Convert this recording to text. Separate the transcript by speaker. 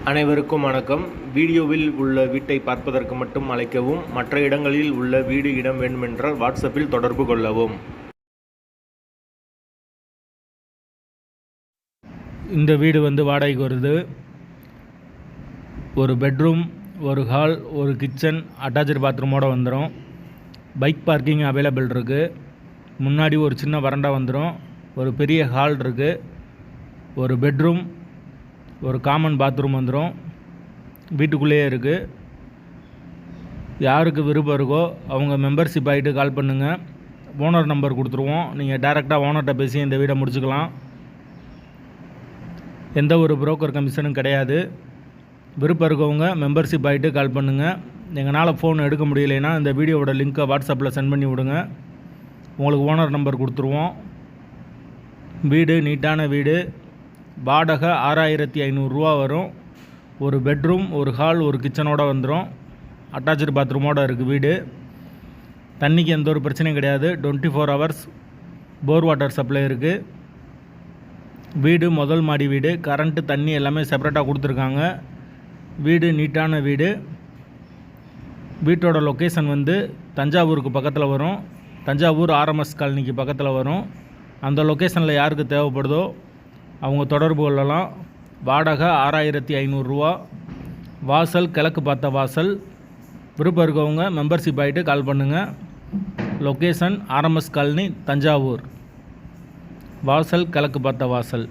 Speaker 1: அனைவருக்கும் வணக்கம். வீடியோவில் உள்ள வீட்டை பார்ப்பதற்கு மட்டும் அழைக்கவும். மற்ற இடங்களில் உள்ள வீடு இடம் வேண்டுமென்றால் வாட்ஸ்அப்பில் தொடர்பு கொள்ளவும்.
Speaker 2: இந்த வீடு வாடகைக்கு வருது. ஒரு பெட்ரூம், ஒரு ஹால், ஒரு கிச்சன், அட்டாச்சு பாத்ரூமோடு வந்துடும். பைக் பார்க்கிங் அவைலபிள் இருக்குது. முன்னாடி ஒரு சின்ன வராண்டா வந்துடும். ஒரு பெரிய ஹால் இருக்குது. ஒரு பெட்ரூம், ஒரு காமன் பாத்ரூம் வந்துடும். வீட்டுக்குள்ளேயே இருக்குது. யாருக்கு விருப்பம் இருக்கோ அவங்க மெம்பர்ஷிப் ஆகிட்டு கால் பண்ணுங்கள். ஓனர் நம்பர் கொடுத்துருவோம். நீங்கள் டைரெக்டாக ஓனர்கிட்ட பேசி இந்த வீடை முடிச்சுக்கலாம். எந்த ஒரு புரோக்கர் கமிஷனும் கிடையாது. விருப்பம் இருக்கவங்க மெம்பர்ஷிப் ஆகிட்டு கால் பண்ணுங்கள். எங்களால் ஃபோன் எடுக்க முடியலைன்னா இந்த வீடியோவோட லிங்க்கை வாட்ஸ்அப்பில் சென்ட் பண்ணி விடுங்க. உங்களுக்கு ஓனர் நம்பர் கொடுத்துருவோம். வீடு நீட்டான வீடு. வாடகை 6500 வரும். ஒரு பெட்ரூம், ஒரு ஹால், ஒரு கிச்சனோடு வந்துடும். அட்டாச்சு பாத்ரூமோடு இருக்குது வீடு. தண்ணிக்கு எந்த ஒரு பிரச்சனையும் கிடையாது. 24 hours போர் வாட்டர் சப்ளை இருக்குது. வீடு முதல் மாடி வீடு. கரண்ட்டு, தண்ணி எல்லாமே செப்பரேட்டாக கொடுத்துருக்காங்க. வீடு நீட்டான வீடு. வீட்டோட லொக்கேஷன் தஞ்சாவூருக்கு பக்கத்தில் வரும். தஞ்சாவூர் ஆர்எம்எஸ் காலனிக்கு பக்கத்தில் வரும். அந்த லொக்கேஷனில் யாருக்கு தேவைப்படுதோ அவங்க தொடர்பு கொள்ளலாம். வாடகை 6500. வாசல் கிழக்கு பார்த்த வாசல். விருப்பம் இருக்கவங்க மெம்பர்ஷிப் ஆகிட்டு கால் பண்ணுங்கள். Location RMS colony, Thanjavur. வாசல் கிழக்கு பார்த்த வாசல்.